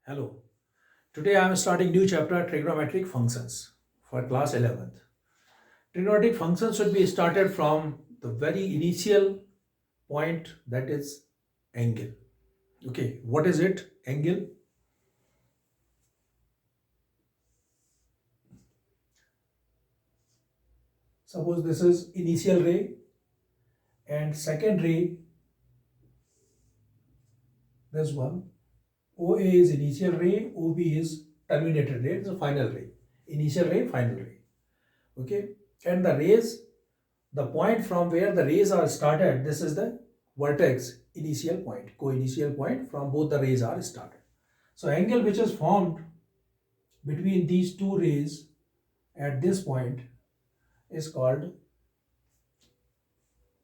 Hello. Today I am starting new chapter trigonometric functions for class 11th. Trigonometric functions should be started from the very initial point, that is angle. Okay, what is it? Angle. Suppose this is initial ray and second ray, this one. OA is initial ray, OB is terminated ray, it's a final ray. Initial ray, final ray. Okay, and the rays, the point from where the rays are started, this is the vertex initial point, co-initial point from both the rays are started. So angle which is formed between these two rays at this point is called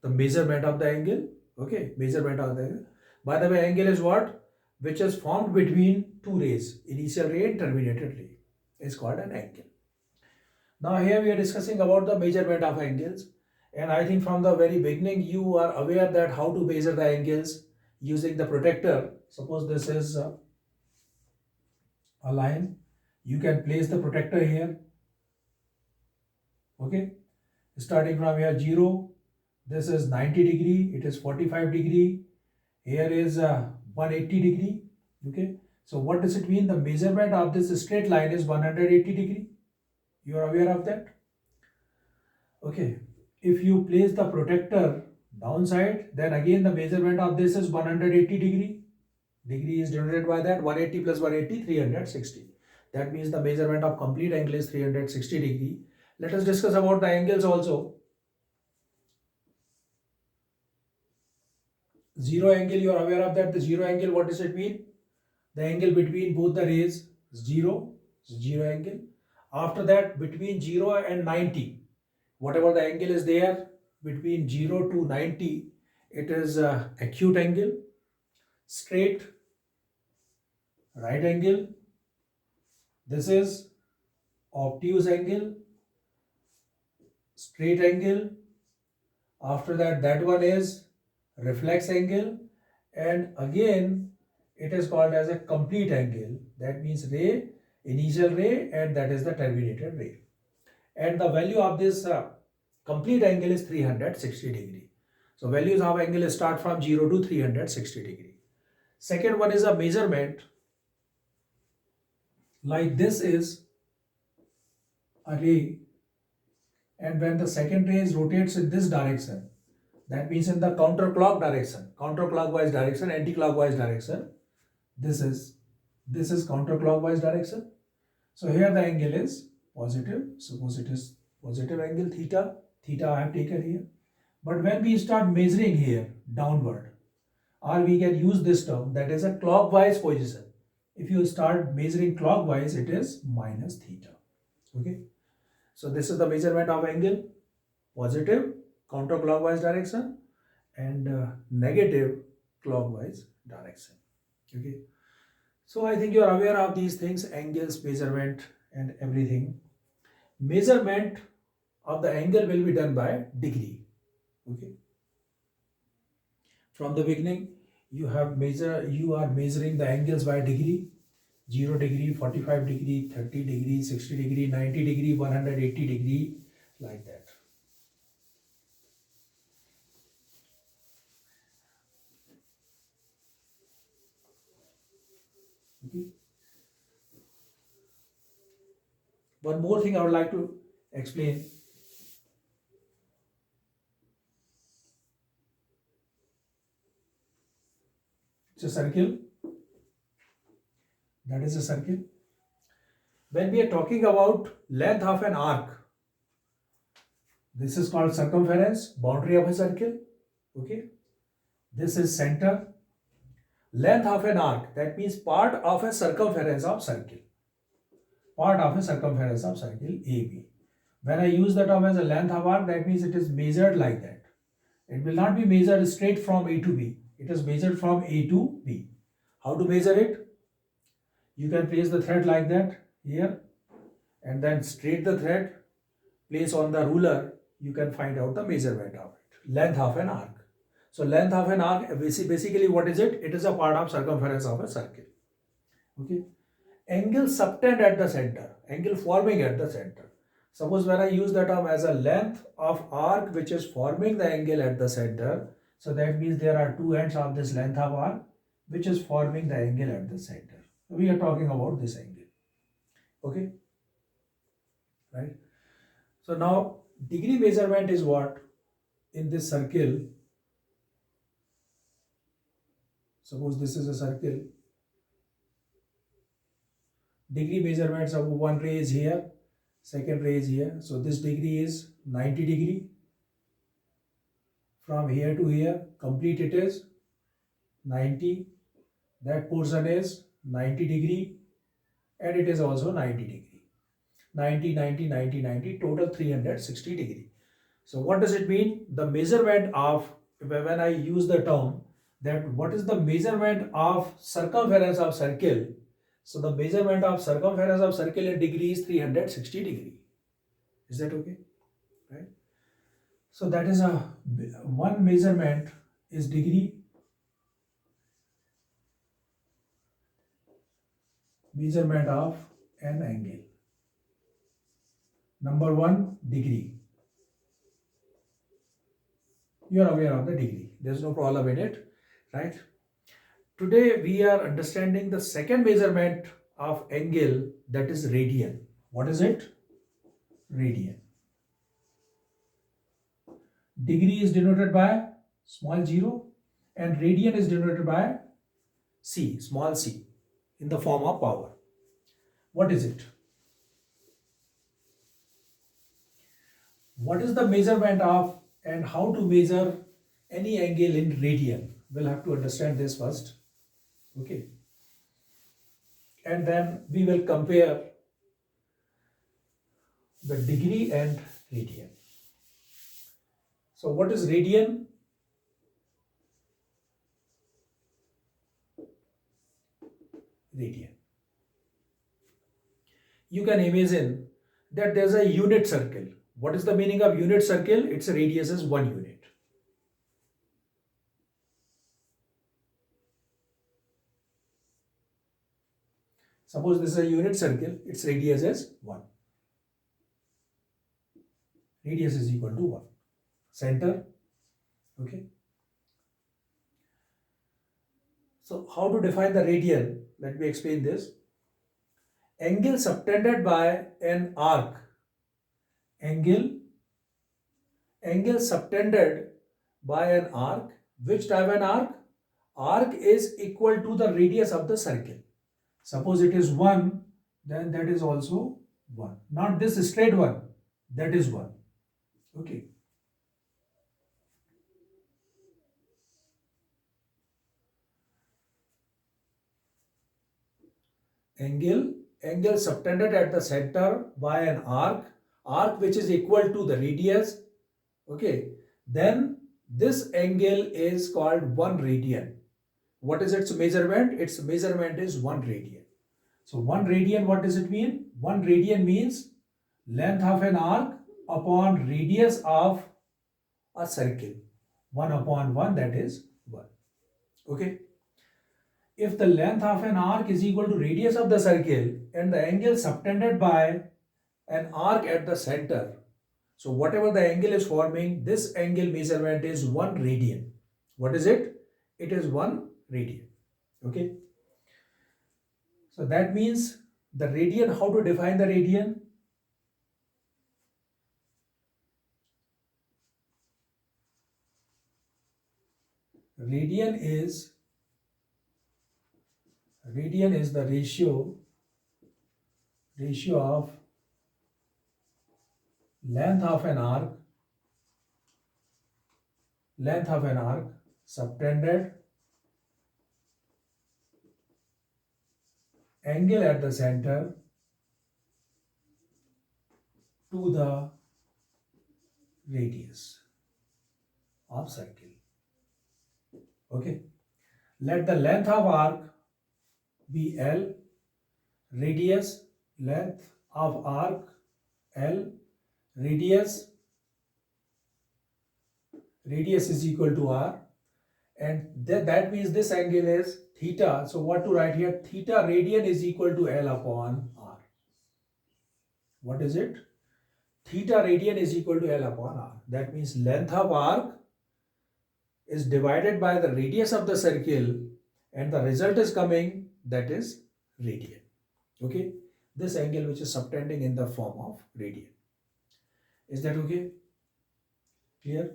the measurement of the angle. Okay, measurement of the angle. By the way, angle is what? Which is formed between two rays, initial ray and terminated ray, is called an angle. Now here we are discussing about the measurement of angles, and I think from the very beginning you are aware that how to measure the angles using the protractor. Suppose this is a line, you can place the protractor here. Okay, starting from here 0, this is 90 degree, it is 45 degree, here is 180 degree. Okay, so what does it mean? The measurement of this straight line is 180 degree. You are aware of that? Okay, if you place the protractor downside, then again the measurement of this is 180 degree. Degree is denoted by that 180 plus 180, 360. That means the measurement of complete angle is 360 degree. Let us discuss about the angles also. Zero angle, you are aware of that. The zero angle, what does it mean? The angle between both the rays, zero angle. After that, between 0 and 90, whatever the angle is there between 0 to 90, it is acute angle. Straight, right angle, this is obtuse angle, straight angle. After that, that one is reflex angle, and again it is called as a complete angle. That means ray, initial ray, and that is the terminated ray. And the value of this complete angle is 360 degree. So values of angle start from 0 to 360 degree. Second one is a measurement. Like this is a ray, and when the second ray rotates in this direction, that means in the counterclockwise direction, anti-clockwise direction, this is counterclockwise direction. So here the angle is positive. Suppose it is positive angle theta. Theta I have taken here. But when we start measuring here downward, or we can use this term, that is a clockwise position. If you start measuring clockwise, it is minus theta. Okay. So this is the measurement of angle, positive counterclockwise direction and negative clockwise direction. Okay. So I think you are aware of these things, angles, measurement and everything. Measurement of the angle will be done by degree. Okay. From the beginning, you are measuring the angles by degree. 0 degree, 45 degree, 30 degree, 60 degree, 90 degree, 180 degree, like that. Okay. One more thing I would like to explain. It's a circle. That is a circle. When we are talking about length of an arc, this is called circumference, boundary of a circle. Okay. This is center. Length of an arc, that means part of a circumference of circle. Part of a circumference of circle AB. When I use the term as a length of arc, that means it is measured like that. It will not be measured straight from A to B. It is measured from A to B. How to measure it? You can place the thread like that here and then straight the thread, place on the ruler, you can find out the measurement of it. Length of an arc. So length of an arc, basically what is it? It is a part of circumference of a circle. Okay. Angle subtend at the center, angle forming at the center. Suppose when I use the term as a length of arc which is forming the angle at the center, so that means there are two ends of this length of arc which is forming the angle at the center. We are talking about this angle. Okay, right? So now degree measurement is what? In this circle, suppose this is a circle, degree measurements of one ray is here, second ray is here. So this degree is 90 degree. From here to here, complete it is 90. That portion is 90 degree and it is also 90 degree. 90, 90, 90, 90, total 360 degree. So what does it mean? The measurement of, when I use the term that what is the measurement of circumference of circle? So the measurement of circumference of circle in degree is 360 degree. Is that okay? Right? So that is a one measurement is degree. Measurement of an angle. Number one, degree. You are aware of the degree. There is no problem in it, right? Today we are understanding the second measurement of angle, that is radian. What is it? Radian. Degree is denoted by small 0 and radian is denoted by c, small c, in the form of power. What is it? What is the measurement of and how to measure any angle in radian? We'll have to understand this first. Okay. And then we will compare the degree and radian. So what is radian? Radian. You can imagine that there's a unit circle. What is the meaning of unit circle? Its radius is 1 unit. Suppose this is a unit circle, its radius is 1. Radius is equal to 1. Center. Okay. So how to define the radian? Let me explain this. Angle subtended by an arc. Angle subtended by an arc. Which type of an arc? Arc is equal to the radius of the circle. Suppose it is 1, then that is also 1. Not this straight one, that is 1. Okay. Angle subtended at the center by an arc which is equal to the radius. Okay. Then this angle is called 1 radian. What is its measurement? Its measurement is 1 radian. So 1 radian, what does it mean? 1 radian means length of an arc upon radius of a circle. 1 upon 1, that is 1. Okay. If the length of an arc is equal to radius of the circle and the angle subtended by an arc at the center, so whatever the angle is forming, this angle measurement is 1 radian. What is it? It is 1 radian. Okay. So that means the radian, how to define the radian? Radian is the ratio of length of an arc subtended, angle at the center to the radius of circle. Okay. Let the length of arc be L, radius, length of arc L, radius is equal to R, and that means this angle is theta. So what to write here? Theta radian is equal to L upon R. What is it? Theta radian is equal to L upon R. That means length of arc is divided by the radius of the circle, and the result is coming, that is radian. Okay, this angle which is subtending in the form of radian. Is that okay? Clear?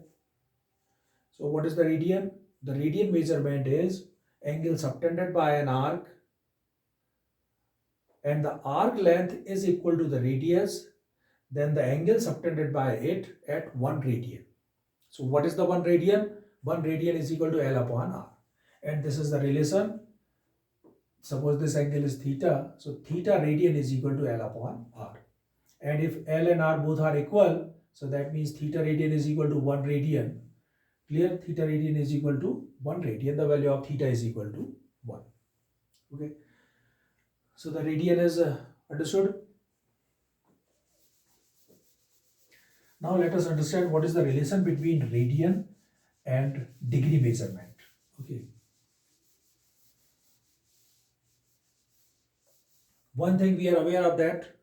So what is the radian? The radian measurement is angle subtended by an arc, and the arc length is equal to the radius, then the angle subtended by it at 1 radian. So what is the 1 radian? 1 radian is equal to L upon R. And this is the relation. Suppose this angle is theta. So theta radian is equal to L upon R. And if L and R both are equal, so that means theta radian is equal to 1 radian. Clear? Theta radian is equal to 1 radian. The value of theta is equal to 1. Okay. So the radian is understood. Now let us understand what is the relation between radian and degree measurement. Okay. One thing we are aware of that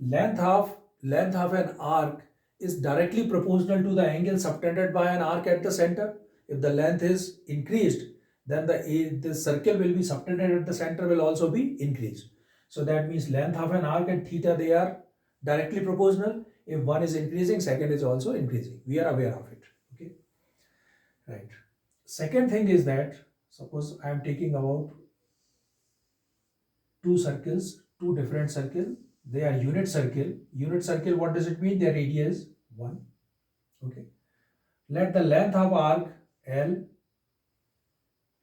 length of an arc is directly proportional to the angle subtended by an arc at the center. If the length is increased, then the circle will be subtended at the center will also be increased. So that means length of an arc and theta, they are directly proportional. If one is increasing, second is also increasing. We are aware of it. Okay, right. Second thing is that suppose I am taking about two circles, two different circles. They are unit circle. Unit circle, what does it mean? Their radius 1. Okay. Let the length of arc L.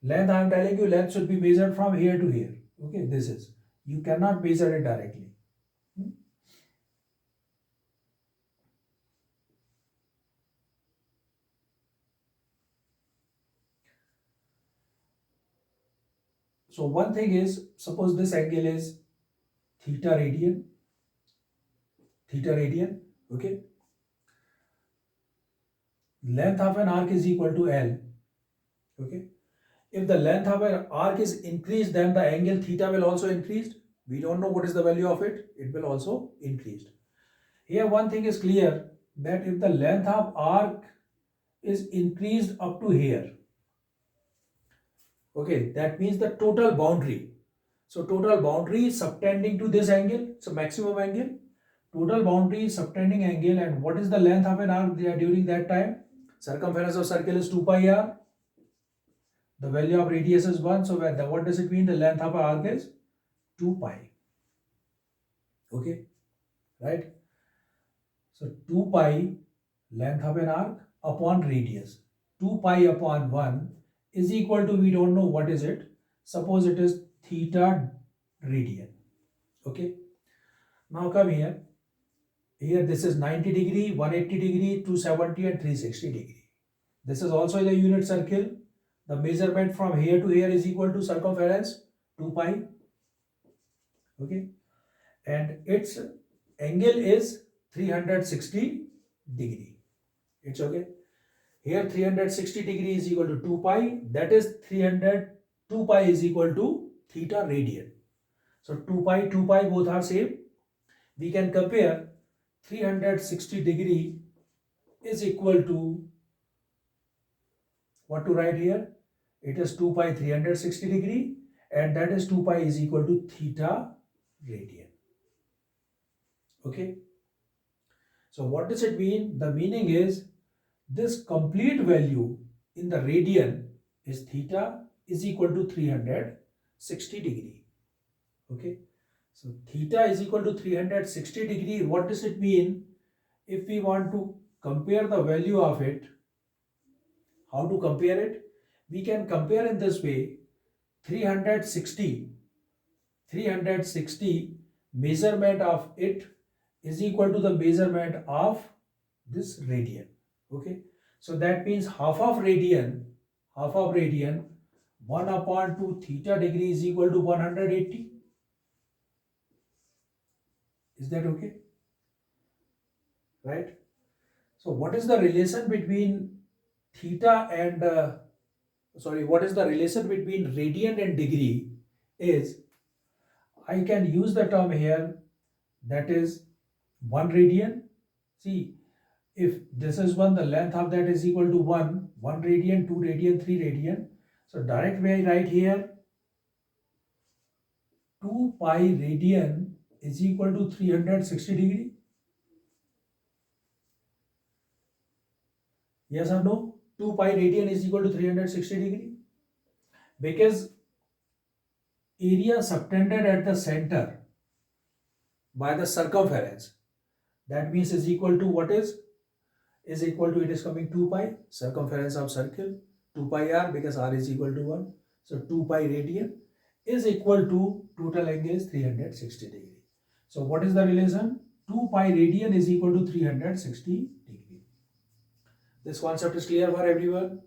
Length, I am telling you, length should be measured from here to here. Okay, this is. You cannot measure it directly. So one thing is, suppose this angle is theta radian, okay. Length of an arc is equal to L, okay. If the length of an arc is increased, then the angle theta will also increase. We don't know what is the value of it. It will also increase. Here one thing is clear, that if the length of arc is increased up to here, okay, that means the total boundary. So total boundary is subtending to this angle, so maximum angle. Total boundary is subtending angle, and what is the length of an arc there during that time? Circumference of circle is 2 pi r. The value of radius is 1. So what does it mean? The length of an arc is 2 pi. Okay, right? So 2 pi length of an arc upon radius. 2 pi upon 1 is equal to, we don't know what is it. Suppose it is theta radian. Okay. Now come here. Here this is 90 degree, 180 degree, 270 and 360 degree. This is also in a unit circle. The measurement from here to here is equal to circumference 2 pi. Okay. And its angle is 360 degree. It's okay. Here 360 degree is equal to 2 pi. That is 2 pi is equal to theta radian. So 2 pi both are same. We can compare 360 degree is equal to, what to write here? It is 2 pi 360 degree, and that is 2 pi is equal to theta radian. Okay. So what does it mean? The meaning is this complete value in the radian is theta is equal to 360 degree. Okay. So theta is equal to 360 degree. What does it mean? If we want to compare the value of it, how to compare it? We can compare in this way. 360 measurement of it is equal to the measurement of this radian. Okay. So that means half of radian 1 upon 2 theta degree is equal to 180. Is that okay? Right? So what is the relation between theta and what is the relation between radian and degree is, I can use the term here, that is 1 radian. See, if this is 1, the length of that is equal to 1 radian, 2 radian, 3 radian. So direct way I write here 2 pi radian is equal to 360 degree. Yes or no? 2 pi radian is equal to 360 degree. Because area subtended at the center by the circumference, that means is equal to what is equal to, it is coming 2 pi circumference of circle, 2 pi r, because r is equal to 1. So 2 pi radian is equal to total angle is 360 degree. So what is the relation? 2 pi radian is equal to 360 degree. This concept is clear for everyone?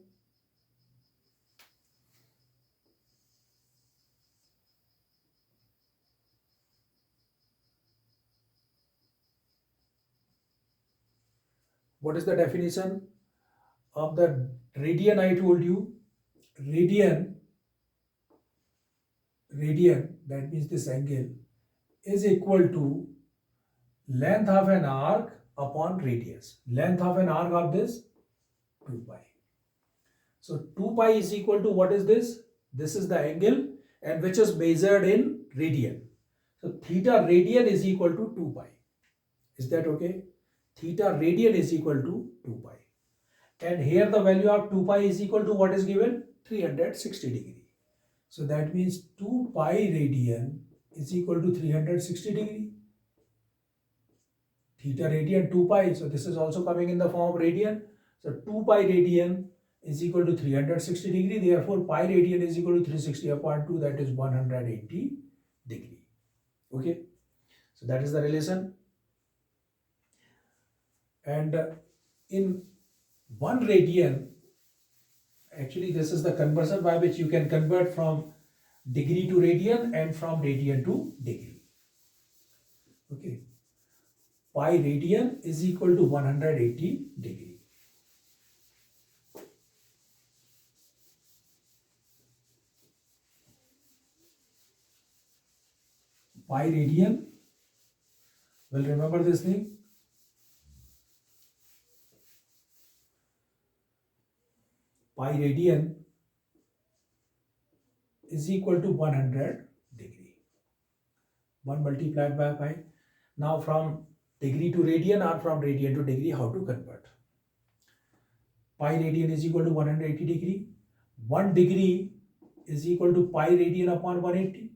What is the definition of the radian? I told you, radian, that means this angle, is equal to length of an arc upon radius. Length of an arc of this 2 pi. So 2 pi is equal to what is this? This is the angle, and which is measured in radian. So theta radian is equal to 2 pi. Is that okay? Theta radian is equal to 2 pi. And here the value of 2 pi is equal to what is given? 360 degree. So that means 2 pi radian is equal to 360 degree. Theta radian 2 pi. So this is also coming in the form of radian. So 2 pi radian is equal to 360 degree. Therefore, pi radian is equal to 360 upon 2, that is 180 degree. Okay. So that is the relation. And in 1 radian, actually this is the conversion by which you can convert from degree to radian and from radian to degree. Okay. Pi radian is equal to 180 degree. Pi radian, well, remember this thing. Pi radian is equal to 100 degree. 1 multiplied by pi. Now from degree to radian or from radian to degree, how to convert? Pi radian is equal to 180 degree. 1 degree is equal to pi radian upon 180.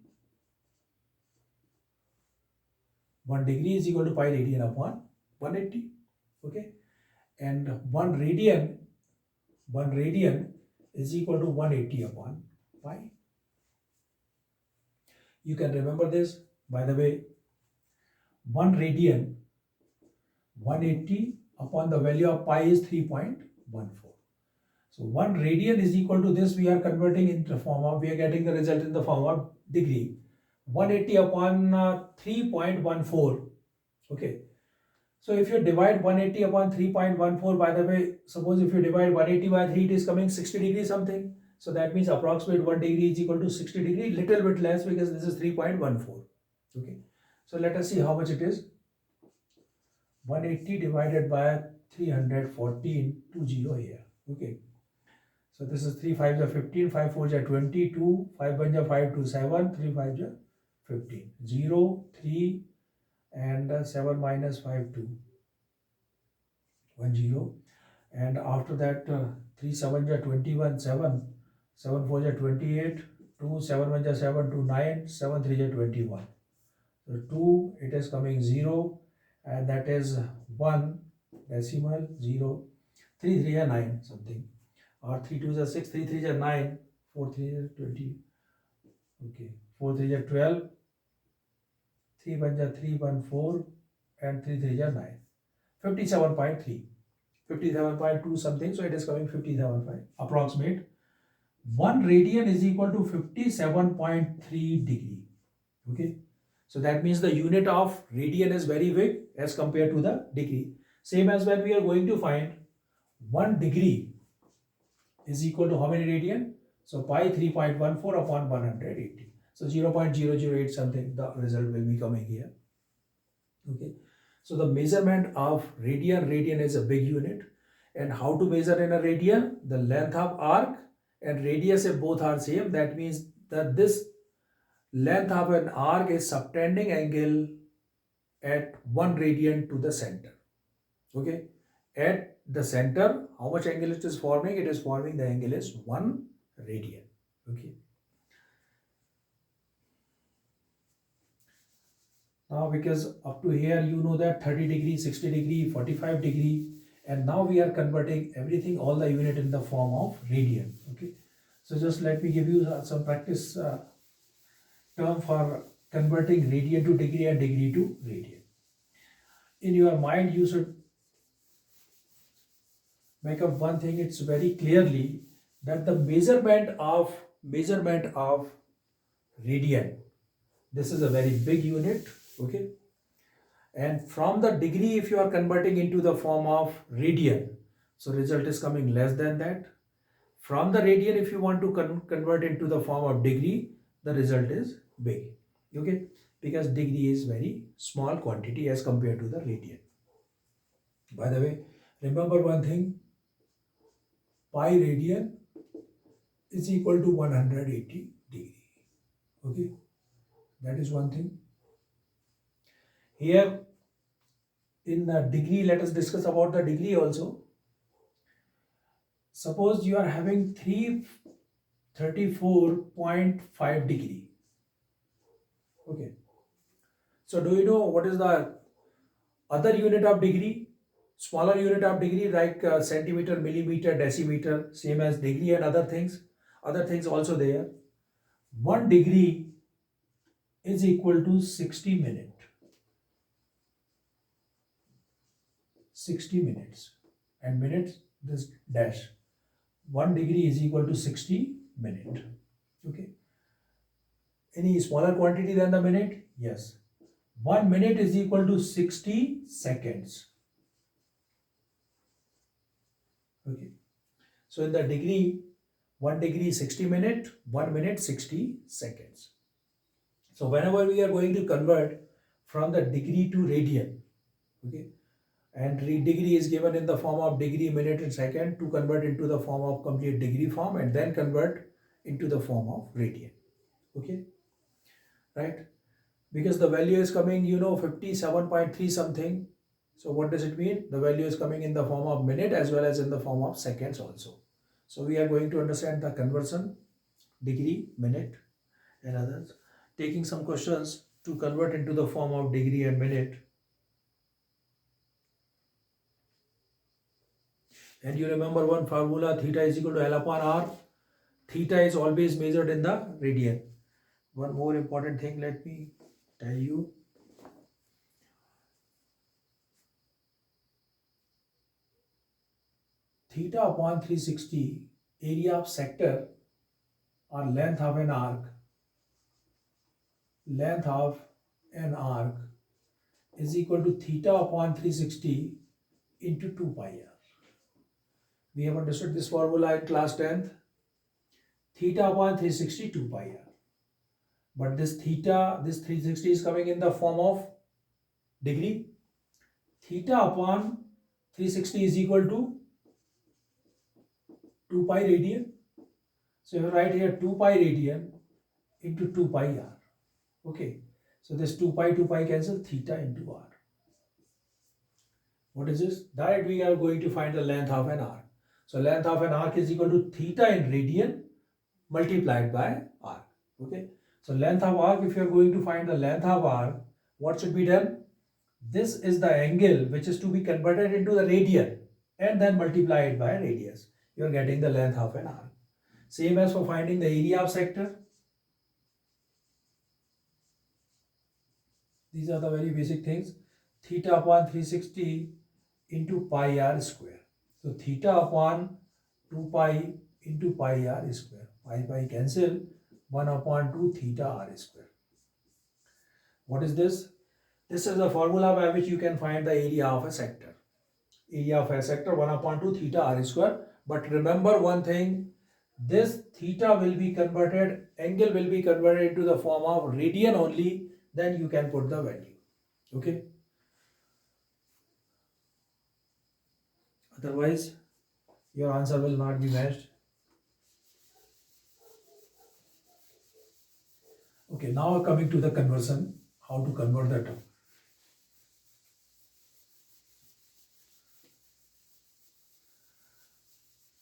1 degree is equal to pi radian upon 180. Okay. And 1 radian is equal to 180 upon pi. You can remember this. By the way, 1 radian, 180 upon the value of pi is 3.14. So 1 radian is equal to this, we are converting into the form of, we are getting the result in the form of degree. 180 upon 3.14. Okay. So if you divide 180 upon 3.14, by the way, suppose if you divide 180 by 3, it is coming 60 degree something. So that means approximate 1 degree is equal to 60 degree, little bit less because this is 3.14. Okay. So let us see how much it is. 180 divided by 314, 20 here. Okay. So this is 3 5s are 15, 5 4s are 22, 5 1s are 5 2 7, 3 5s are 15. 0, 3 and 7 minus 5 2. 1 0. And after that 3 7s are 21, 7, 7 4s are 28, 2 7 1s are 7, 2 9, 7 3s are 21. So 2, it is coming 0, and that is 1 decimal 0, 3 3 are 9 something, or 3 2s are 6, 3 3s are 9, 4 3 are 20, okay, 4 3s are 12, 3 1s are 3 1 4, and 3 3s are 9, 57.3, 57.2 something, so it is coming 57.5 approximate. 1 radian is equal to 57.3 degree. Okay. So that means the unit of radian is very big as compared to the degree. Same as when we are going to find 1 degree. is equal to how many radian? So pi 3.14 upon 180. So 0.008 something, the result will be coming here. Okay. So the measurement of radian is a big unit. And how to measure in a radian? The length of arc and radius, if both are same, that means that this length of an arc is subtending angle at 1 radian to the center. Okay. At the center, how much angle it is forming? It is forming the angle is 1 radian. Okay. Now because up to here you know that 30 degree, 60 degree, 45 degree, and now we are converting everything, all the unit in the form of radian. Okay. So just let me give you some practice term for converting radian to degree and degree to radian. In your mind you should make up one thing, it's very clearly that the measurement of radian, this is a very big unit. Okay. And from the degree, if you are converting into the form of radian, so result is coming less than that. From the radian, if you want to convert into the form of degree, the result is big. Okay. Because degree is very small quantity as compared to the radian. By the way, remember one thing, pi radian is equal to 180 degree. Okay. That is one thing. Here in the degree, let us discuss about the degree also. Suppose you are having 334.5 degree. Okay. So do you know what is the other unit of degree? Smaller unit of degree like centimeter, millimeter, decimeter, same as degree and other things. Other things also there. 1 degree is equal to 60 minutes. 60 minutes. And minutes, this dash. 1 degree is equal to 60 minutes. Okay. Any smaller quantity than the minute? Yes. 1 minute is equal to 60 seconds. Okay. So in the degree, 1 degree 60 minutes, 1 minute 60 seconds. So whenever we are going to convert from the degree to radian, okay, and degree is given in the form of degree, minute and second, to convert into the form of complete degree form and then convert into the form of radian. Okay, right? Because the value is coming, 57.3 something. So what does it mean? The value is coming in the form of minute as well as in the form of seconds also. So we are going to understand the conversion, degree, minute and others. Taking some questions to convert into the form of degree and minute. And you remember one formula, theta is equal to L upon R. Theta is always measured in the radian. One more important thing, let me tell you. Theta upon 360, area of sector or length of an arc. Length of an arc is equal to theta upon 360 into 2 pi r. We have understood this formula in class 10th. Theta upon 360, 2 pi r. But this theta, this 360 is coming in the form of degree. Theta upon 360 is equal to 2 pi radian. So you write here 2 pi radian into 2 pi r. Okay. So this 2 pi cancel, theta into r. What is this? Direct we are going to find the length of an arc. So length of an arc is equal to theta in radian multiplied by arc. Okay. So length of arc, if you are going to find the length of arc, what should be done? This is the angle which is to be converted into the radian and then multiplied by radius. You are getting the length of an arc. Same as for finding the area of sector. These are the very basic things. Theta upon 360 into pi r square. So theta upon 2 pi into pi r square. Pi cancel, 1 upon 2 theta r square. What is this? This is the formula by which you can find the area of a sector. Area of a sector 1 upon 2 theta r square. But remember one thing, this theta will be converted, angle will be converted into the form of radian only, then you can put the value. Okay. Otherwise, your answer will not be matched. Okay, now coming to the conversion, how to convert the term.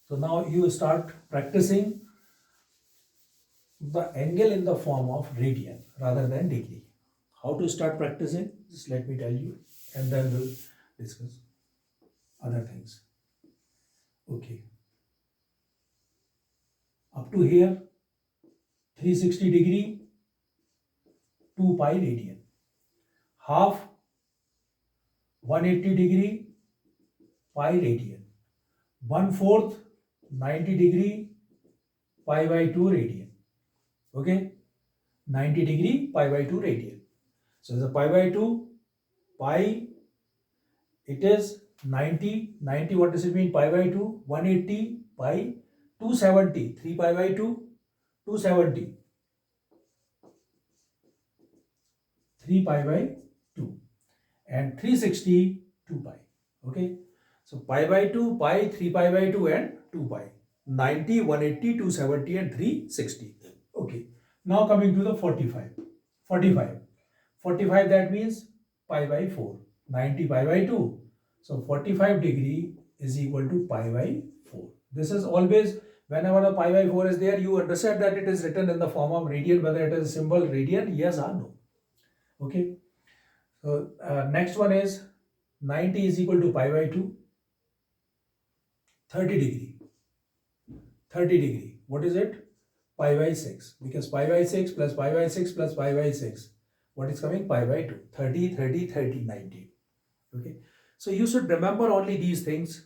So now you start practicing the angle in the form of radian rather than degree. How to start practicing? Just let me tell you, and then we'll discuss other things. Okay. Up to here, 360 degree, 2 pi radian. Half, 180 degree, pi radian. 1/4, 90 degree, pi by 2 radian. Okay. 90 degree, pi by 2 radian. So the pi by 2, pi, it is 90. 90, what does it mean? Pi by 2, 180, pi, 270. 3 pi by 2, 270. 3 pi by 2. And 360, 2 pi. Okay. So pi by 2, pi, 3 pi by 2 and 2 pi. 90, 180, 270 and 360. Okay. Now coming to the 45. 45. 45, that means pi by 4. 90 pi by 2. So 45 degree is equal to pi by 4. This is always, whenever the pi by 4 is there, you understand that it is written in the form of radian, whether it is symbol radian, yes or no. Okay. So next one is 90 is equal to pi by 2. 30 degree. 30 degree. What is it? Pi by 6. Because pi by 6 plus pi by 6 plus pi by 6. What is coming? Pi by 2. 30, 30, 30, 90. Okay. So you should remember only these things.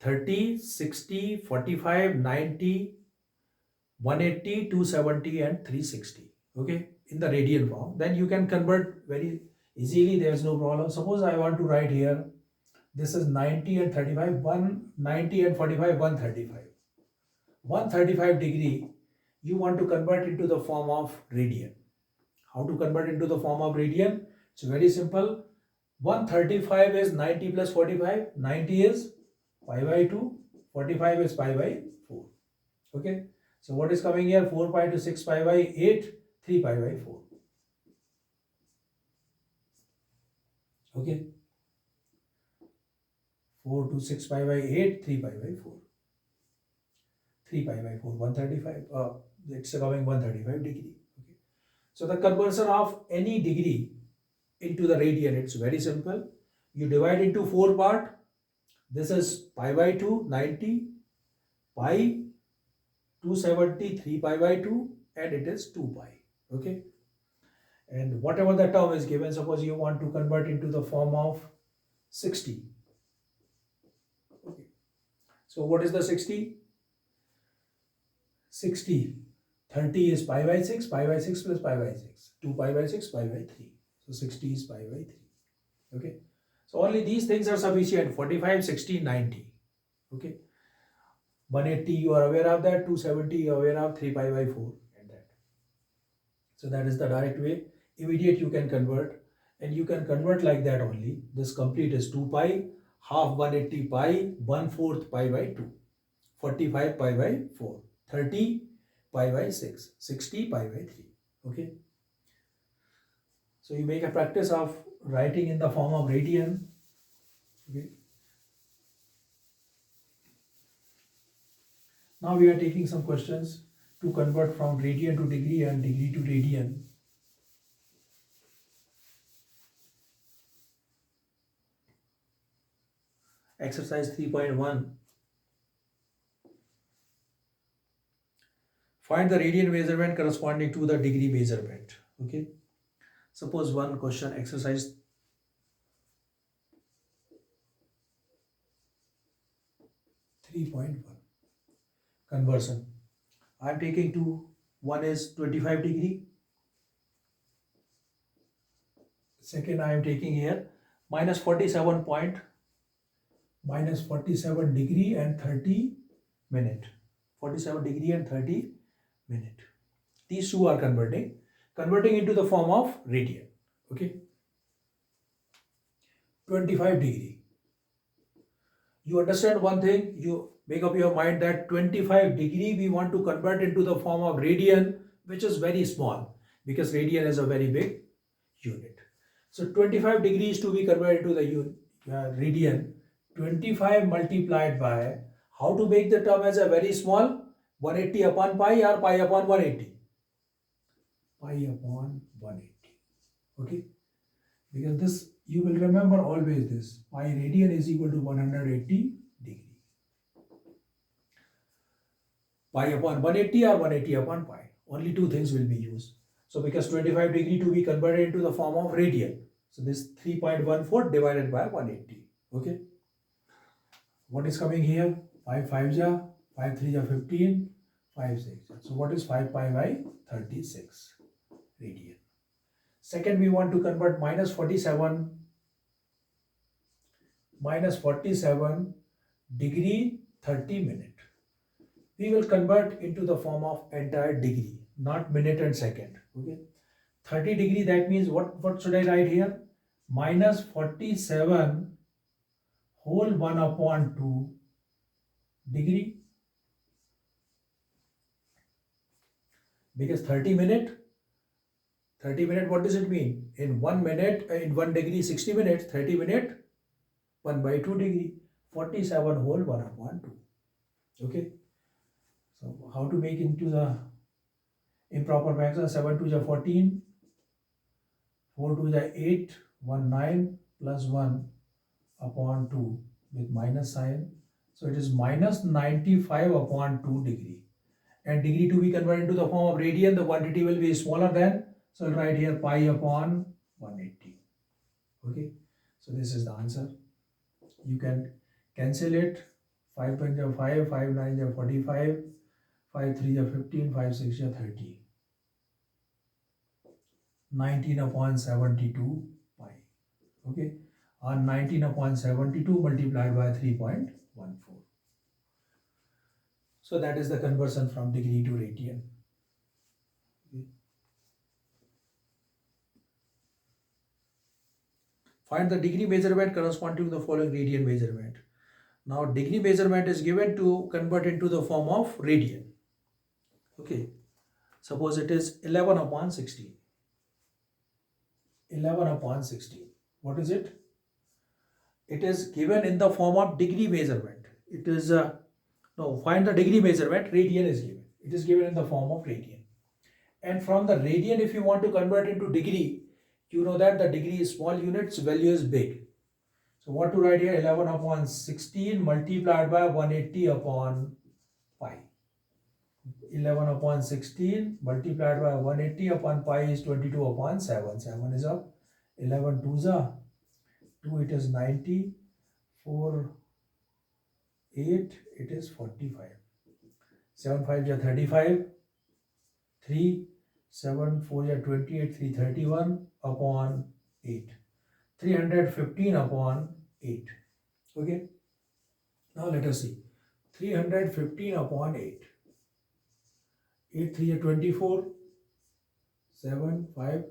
30, 60, 45, 90, 180, 270 and 360. Okay. In the radian form. Then you can convert very easily. There is no problem. Suppose I want to write here. This is 90 and 35. 190 and 45, 135. 135 degree, you want to convert into the form of radian. How to convert into the form of radian? It's very simple. 135 is 90 plus 45. 90 is pi by 2. 45 is pi by 4. Okay. So what is coming here? 4 pi to 6 pi by 8. 3 pi by 4. Okay. 4 to 6 pi by 8. 3 pi by 4. 3 pi by 4, 135, it's coming 135 degree. Okay. So the conversion of any degree into the radian, it's very simple. You divide into 4 part. This is pi by 2, 90, pi, 270, 3 pi by 2, and it is 2 pi. Okay. And whatever the term is given, suppose you want to convert into the form of 60. Okay. So what is the 60? 60, 30 is pi by 6 plus pi by 6, 2 pi by 6, pi by 3. So 60 is pi by 3. Okay. So only these things are sufficient. 45, 60, 90. Okay. 180 you are aware of that, 270 you are aware of, 3 pi by 4 and that. So that is the direct way. Immediate you can convert, and you can convert like that only. This complete is 2 pi, half 180 pi, 1/4 pi by 2, 45 pi by 4. 30 pi by 6, 60 pi by 3. Okay. So you make a practice of writing in the form of radian. Okay. Now we are taking some questions to convert from radian to degree and degree to radian. Exercise 3.1. Find the radian measurement corresponding to the degree measurement. Okay. Suppose one question, exercise 3.1. Conversion. I am taking two. One is 25 degree. Second I am taking here minus 47.5 minus 47 degree and 30 minute. 47 degree and 30 minute. These two are converting into the form of radian. Okay. 25 degree. You understand one thing, you make up your mind that 25 degree we want to convert into the form of radian, which is very small because radian is a very big unit. So 25 degrees to be converted to the radian, 25 multiplied by, how to make the term as a very small, 180 upon pi or pi upon 180? Pi upon 180. Okay. Because this, you will remember always this, pi radian is equal to 180 degree. Pi upon 180 or 180 upon pi. Only two things will be used. So because 25 degree to be converted into the form of radian. So this 3.14 divided by 180. Okay. What is coming here? 5 5 ja, 5 3 ja 15, 5 6 ja. So what is 5 pi by 36 radian? Second, we want to convert minus 47 degree 30 minute. We will convert into the form of entire degree, not minute and second. Okay. 30 degree, that means what should I write here? Minus 47 whole 1 upon 2 degree. Because 30 minute, what does it mean? In 1 minute, in 1 degree 60 minutes, 30 minute 1 by 2 degree, 47 whole 1 upon 2. Okay. So how to make into the improper fraction? 7 2 ja 14, 4 2 ja 8, 1 9 plus 1 upon 2 with minus sign. So it is minus 95 upon 2 degree. And degree to be converted into the form of radian, the quantity will be smaller than, so I'll write here pi upon 180. Okay. So this is the answer. You can cancel it. 5 1 ja 5, 5 9 ja 45, 5 3 ja 15, 5 6 ja 30. 19 upon 72 pi. Okay. And 19 upon 72 multiplied by 3.14. So that is the conversion from degree to radian. Okay. Find the degree measurement corresponding to the following radian measurement. Now degree measurement is given to convert into the form of radian. Okay. Suppose it is 11 upon 16. 11 upon 16. What is it? It is given in the form of degree measurement. It is, find the degree measurement, radian is given. It is given in the form of radian. And from the radian, if you want to convert into degree, you know that the degree is small units, value is big. So what to write here? 11 upon 16 multiplied by 180 upon pi. 11 upon 16 multiplied by 180 upon pi is 22 upon 7. 7 is up. 11 2s are 2, it is 90. 4 8, it is 45. 7 5 is 35. 3 7 4 is 28. 3 31 upon 8. 315 upon 8. Okay. Now let us see. 315 upon 8. 8 3 is 24. 7 5.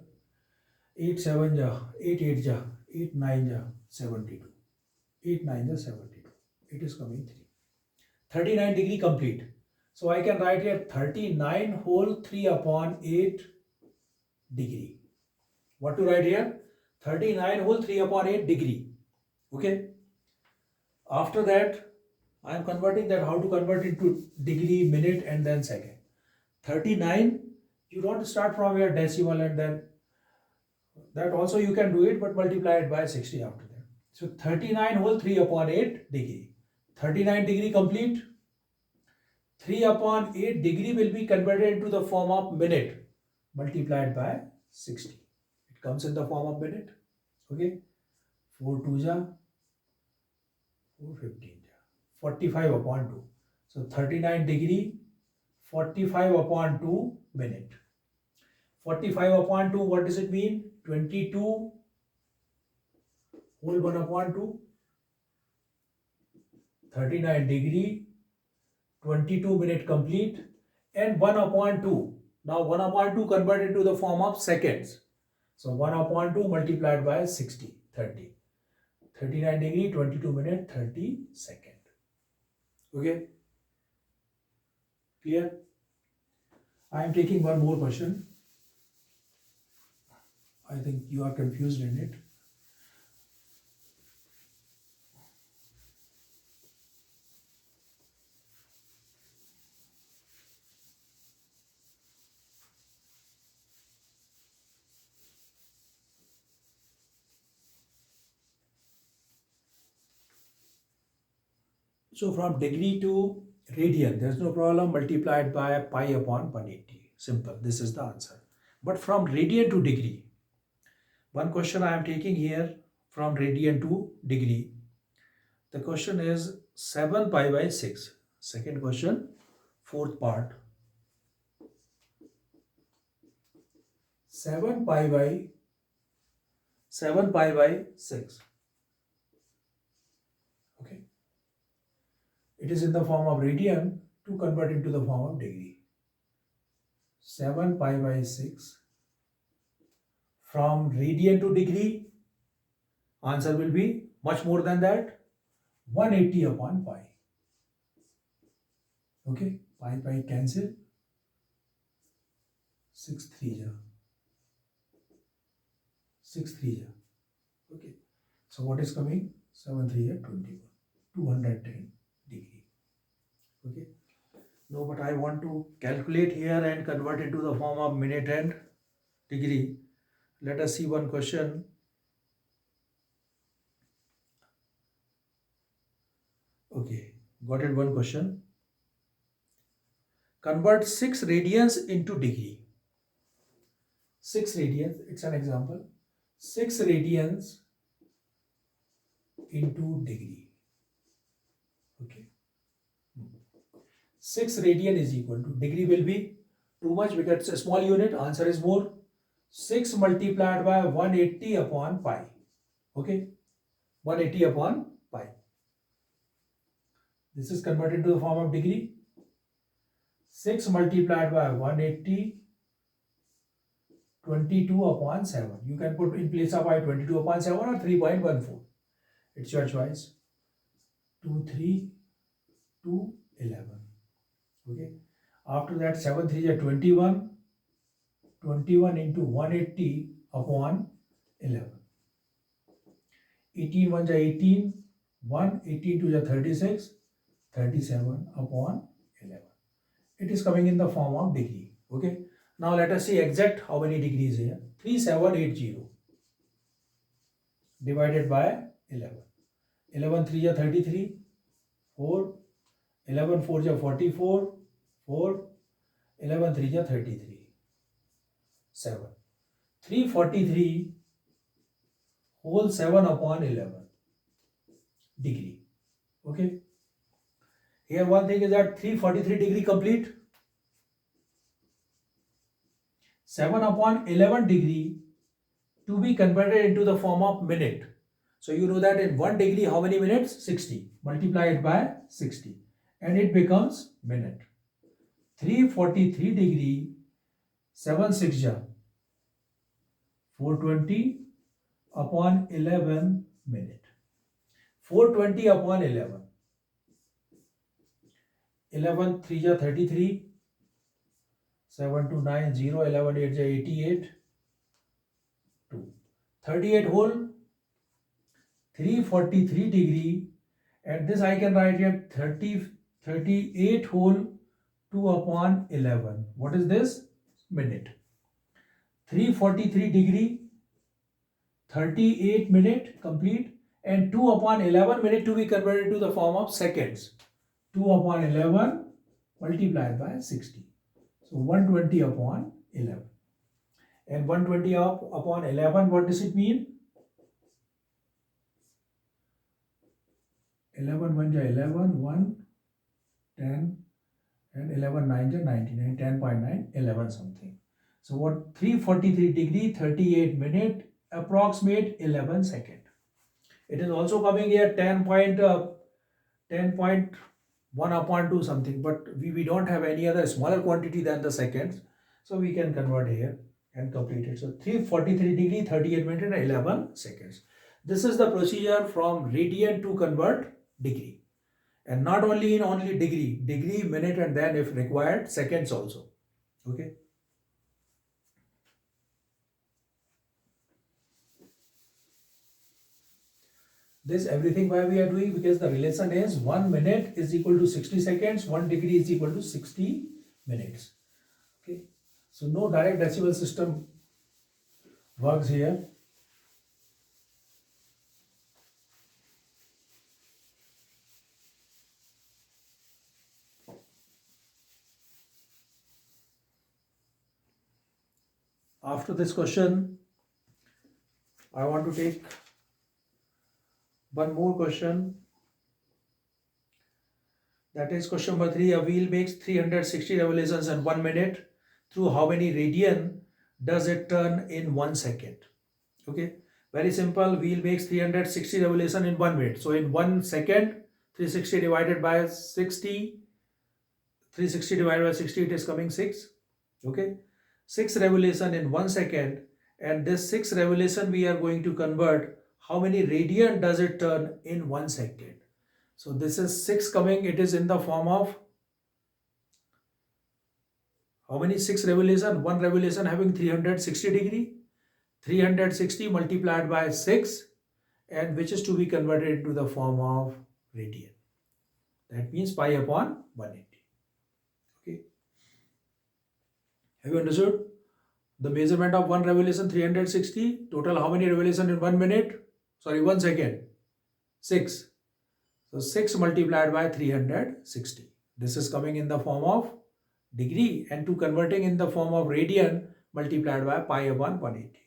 8 7 ja 8 8 ja 8 9 ja 72. 8 9 ja 72. It is coming 3. 39 degree complete. So I can write here 39 whole 3 upon 8 degree. What to write here? 39 whole 3 upon 8 degree. Okay. After that, I am converting that, how to convert into degree, minute and then second. 39, you don't start from your decimal and then that also you can do it, but multiply it by 60 after that. So 39 whole 3 upon 8 degree. 39 degree complete. 3 upon 8 degree will be converted into the form of minute multiplied by 60. It comes in the form of minute. Okay. 4 2 ja 4 15 ja 45 upon 2. So 39 degree 45 upon 2 minute. 45 upon 2, what does it mean? 22 whole 1 upon 2. 39 degree, 22 minute complete, and 1 upon 2. Now 1 upon 2 converted to the form of seconds. So 1 upon 2 multiplied by 60, 30. 39 degree, 22 minute, 30 second. Okay? Clear? I am taking one more question. I think you are confused in it. So from degree to radian, there's no problem, multiplied by pi upon 180. Simple, this is the answer. But from radian to degree, one question I am taking here from radian to degree. The question is 7 pi by 6. Second question, fourth part. 7 pi by 6. Okay. It is in the form of radian to convert into the form of degree. 7 pi by 6. From radian to degree, answer will be much more than that, 180 upon pi. Okay, pi cancel, 6 3 ja. 6 3 ja. Okay, so what is coming? 7 3 ja 21, 210 degree. Okay, no, but I want to calculate here and convert it to the form of minute and degree. Let us see one question. Okay, got it, one question. Convert 6 radians into degree. 6 radians, it's an example. 6 radians into degree. Okay. 6 radian is equal to, degree will be too much because it's a small unit, answer is more. 6 multiplied by 180 upon pi. Okay. 180 upon pi. This is converted to the form of degree. 6 multiplied by 180, 22 upon 7. You can put in place of I 22 upon 7 or 3.14. It's your choice. 2, 3, 2, 11. Okay. After that, 7 3 is 21. 21 into 180 upon 11. 18 1 is 18. 1, 18 2 is 36. 37 upon 11. It is coming in the form of degree. Okay. Now let us see exact how many degrees here. 3780 divided by 11. 11 3 is 33. 4. 11 4 is 44. 4. 11 3 is 33. 7. 343 whole 7 upon 11 degree. Okay. Here one thing is that 343 degree complete. 7 upon 11 degree to be converted into the form of minute. So you know that in 1 degree how many minutes? 60. Multiply it by 60 and it becomes minute. 343 degree 7 6 ja 420 upon 11 minute. 420 upon 11. 11 3 ja 33. 7 2 9 0. 11 8 ja 88. 2. 38 whole. 343 degree. And this I can write here 38 whole 2 upon 11. What is this? Minute. 343 degree, 38 minute complete, and 2 upon 11 minute to be converted to the form of seconds. 2 upon 11 multiplied by 60. So 120 upon 11. And 120 upon 11, what does it mean? 11 1 ja 11, 1, 10, and 11 9 ja 99, 10.9, 11 something. So what? 343 degree, 38 minute, approximate 11 second. It is also coming here 10.9 10.1 upon 2 something, but we don't have any other smaller quantity than the seconds, so we can convert here and complete it. So 343 degree 38 minutes and 11 seconds. This is the procedure from radian to convert degree, and not only in only degree, minute, and then if required seconds also. Okay. This everything why we are doing, because the relation is 1 minute is equal to 60 seconds, 1 degree is equal to 60 minutes. Okay, so no direct decimal system works here. After this question, I want to take one more question. That is question number 3. A wheel makes 360 revolutions in 1 minute. Through how many radian does it turn in 1 second? Okay, very simple. Wheel makes 360 revolutions in 1 minute. So in 1 second, 360 divided by 60, 360 divided by 60, it is coming 6. Okay, 6 revolution in 1 second, and this 6 revolution we are going to convert. How many radian does it turn in 1 second? So this is 6 coming, it is in the form of how many 6 revolution? 1 revolution having 360 degree, 360 multiplied by 6, and which is to be converted into the form of radian. That means pi upon 180. Okay. Have you understood? The measurement of 1 revolution 360, total how many revolution in 1 minute? Sorry, 1 second. 6. So 6 multiplied by 360. This is coming in the form of degree, and to converting in the form of radian multiplied by pi upon 180.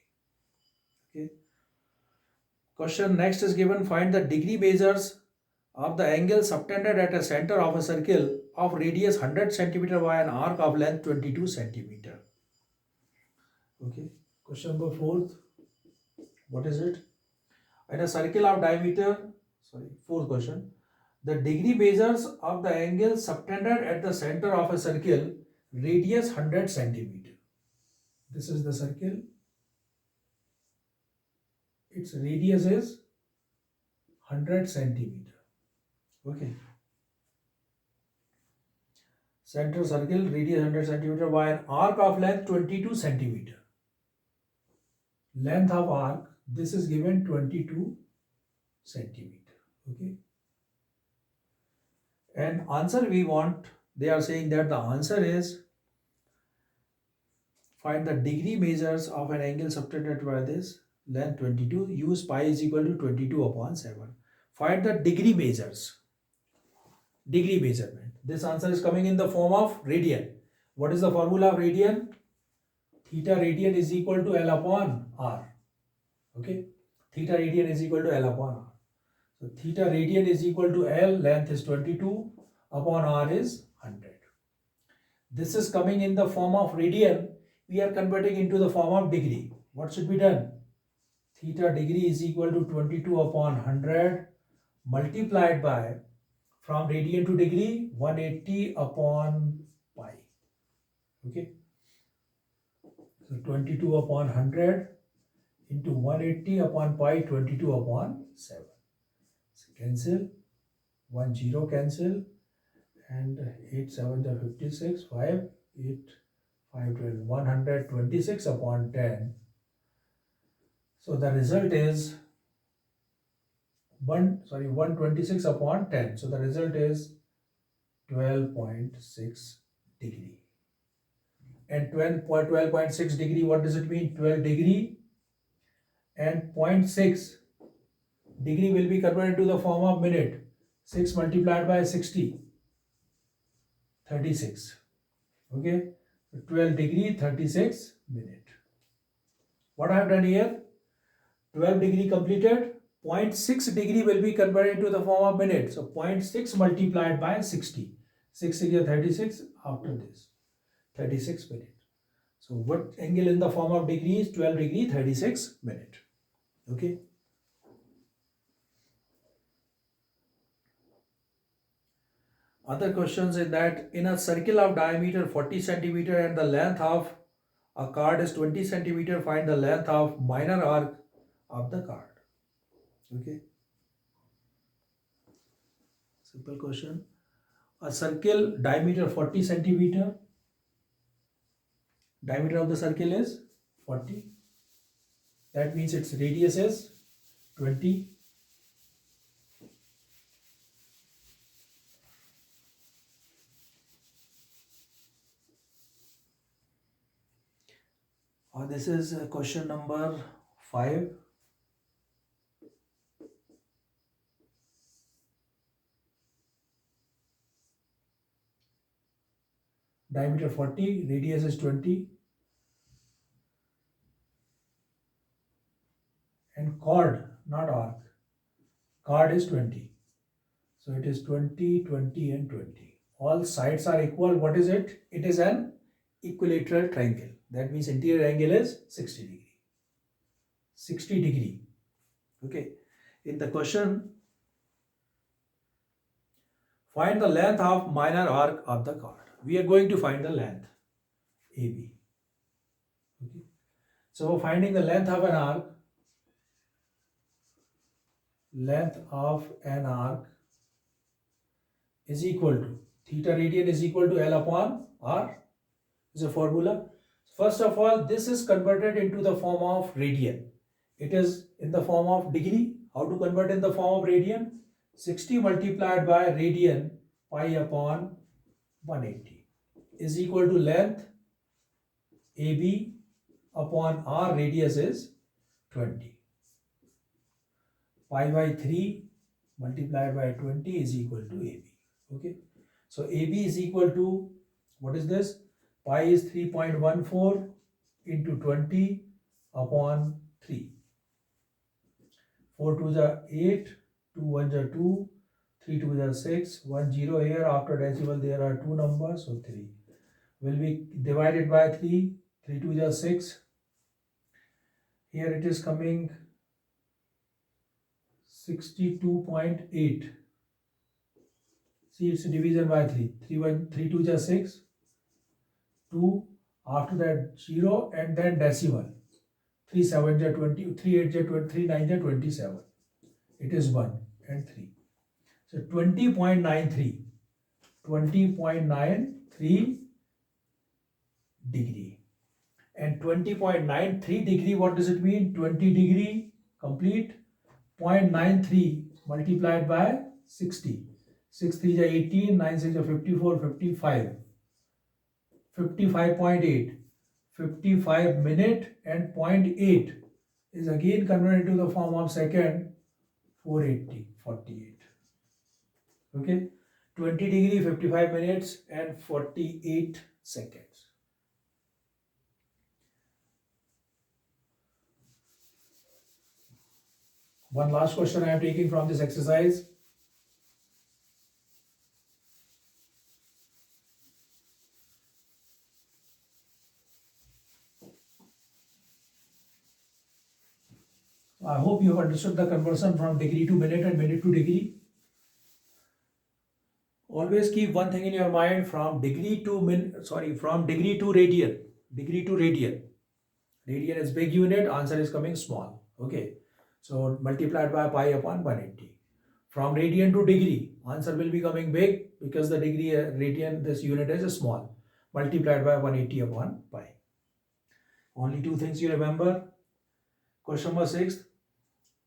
Okay. Question next is given, find the degree measures of the angle subtended at a center of a circle of radius 100 centimeter by an arc of length 22 centimeter. Okay. Question number 4. What is it? In a circle of diameter, fourth question. The degree measures of the angle subtended at the center of a circle, radius 100 centimeter. This is the circle. Its radius is 100 centimeter. Okay. Center circle, radius 100 centimeter by an arc of length 22 centimeter. Length of arc, this is given 22 centimeter. Okay. And answer we want, they are saying that the answer is find the degree measures of an angle subtended by this length 22, use pi is equal to 22 upon 7. Find the degree measures. Degree measurement. This answer is coming in the form of radian. What is the formula of radian? Theta radian is equal to L upon R. Okay. Theta radian is equal to L upon R. So theta radian is equal to L, length is 22, upon R is 100. This is coming in the form of radian. We are converting into the form of degree. What should be done? Theta degree is equal to 22 upon 100 multiplied by, from radian to degree, 180 upon pi. Okay. So 22 upon 100 into 180 upon pi, 22 upon 7. So cancel, 1 0 cancel, and 8 7 are 56, 5 8 5 12, 126 upon 10. So the result is 126 upon 10. So the result is 12.6 degree. And 12.6 degree, what does it mean? 12 degree and 0.6 degree will be converted to the form of minute. 6 multiplied by 60, 36. Okay, so 12 degree, 36 minute. What I have done here, 12 degree completed, 0.6 degree will be converted into the form of minute. So 0.6 multiplied by 60. 6 degree 36 after this. 36 minute. So what angle in the form of degree is 12 degree 36 minute. Okay. Other questions is that in a circle of diameter 40 centimeter and the length of a card is 20 centimeter, find the length of minor arc of the card. Okay. Simple question. A circle diameter 40 centimeter. Diameter of the circle is 40. That means its radius is 20. This is question number 5. Diameter 40, radius is 20. And chord, not arc. Chord is 20. So it is 20, 20 and 20. All sides are equal. What is it? It is an equilateral triangle. That means interior angle is 60 degree. 60 degree. Okay. In the question, find the length of minor arc of the chord. We are going to find the length AB. Okay. So for finding the length of an arc, is equal to theta radian is equal to L upon R is a formula. First of all, this is converted into the form of radian. It is in the form of degree. How to convert in the form of radian? 60 multiplied by radian pi upon 180 is equal to length AB upon R, radius is 20. Pi by 3 multiplied by 20 is equal to AB. Okay. So AB is equal to, what is this? Pi is 3.14 into 20 upon 3. 4 2s are 8, 2 1s are 2, 3 2s are 6, 1 0 here. After decimal there are 2 numbers, so 3. Will be divided by 3, 3 2s are 6. Here it is coming 62.8. See, it's division by 3. 3 2s are 6. 2, after that 0 and then decimal. 3 7s are 20, 3 8s are 20, 3 9s are 27. It is 1 and 3. So 20.93. 20.93 degree. And 20.93 degree, what does it mean? 20 degree complete. 0.93 multiplied by 60. 6 3 is 18, 9 6 is 54, 55. 55.8. 55 minute and 0.8 is again converted to the form of second, 480, 48. Okay. 20 degree, 55 minutes and 48 seconds. One last question I am taking from this exercise. I hope you have understood the conversion from degree to minute and minute to degree. Always keep one thing in your mind, from degree to radian. Degree to radian. Radian is big unit, answer is coming small. Okay. So multiplied by pi upon 180. From radian to degree, answer will be coming big because the degree radian, this unit is small. Multiplied by 180 upon pi. Only two things you remember. Question number 6.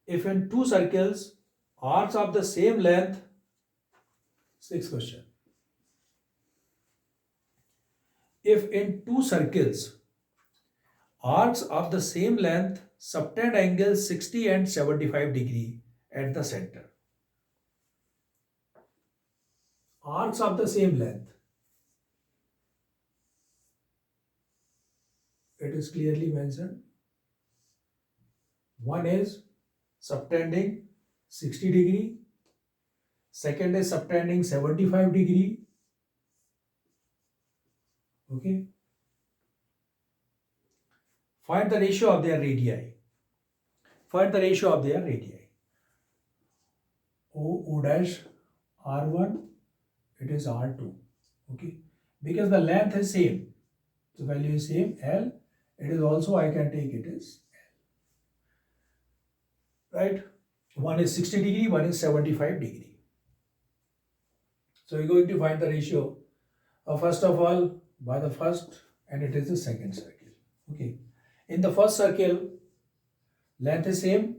If in two circles, arcs of the same length, 6th question. If in two circles, arcs of the same length subtend angles 60 and 75 degree at the center. Arcs of the same length. It is clearly mentioned. One is subtending 60 degree. Second is subtending 75 degree. Okay. Find the ratio of their radii. Find the ratio of their radii. O dash R1 it is R2. Okay, because the length is same, the value is same, L, it is also, I can take it as L, right? One is 60 degree, one is 75 degree. So we're going to find the ratio of first of all by the first, and it is the second circle. Okay, in the first circle, length is same,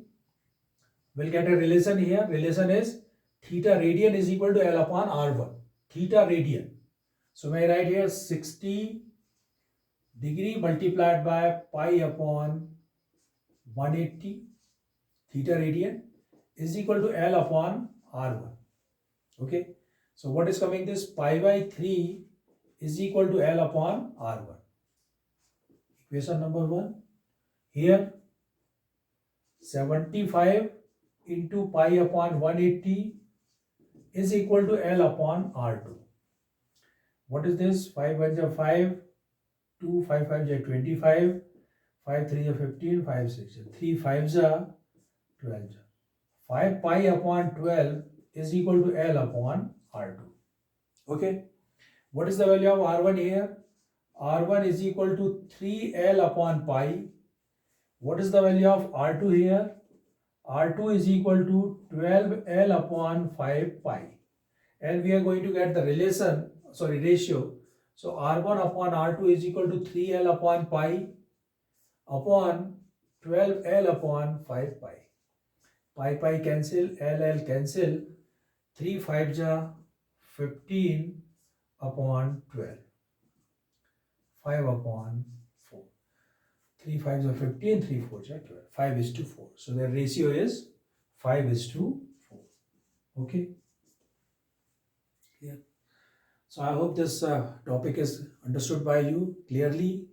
we'll get a relation here. Relation is theta radian is equal to L upon R1. Theta radian. So may I write here 60 degree multiplied by pi upon 180 theta radian is equal to L upon R1. Okay. So what is coming? This pi by 3 is equal to L upon R1. Equation number 1. Here 75 into pi upon 180 is equal to L upon R2. What is this? 5 1 is 5, 2, 5 5 is 25, 5 3 is 15, 5 6 is 3 5 is 12. 5 pi upon 12 is equal to L upon R2. Okay. What is the value of R1 here? R1 is equal to 3L upon pi. What is the value of R2 here? R2 is equal to 12L upon 5 pi. And we are going to get the ratio. So R1 upon R2 is equal to 3L upon pi upon 12L upon 5 pi. Pi cancel, L cancel. 3 5 is 15 upon 12. 5 upon 4. 3 5 is 15, 3 4 is 12. 5 is to 4. So the ratio is 5 is to 4. Okay. Clear? So I hope this topic is understood by you clearly.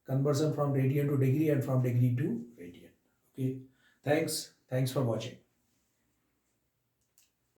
Conversion from radian to degree and from degree to radian. Okay. Thanks for watching.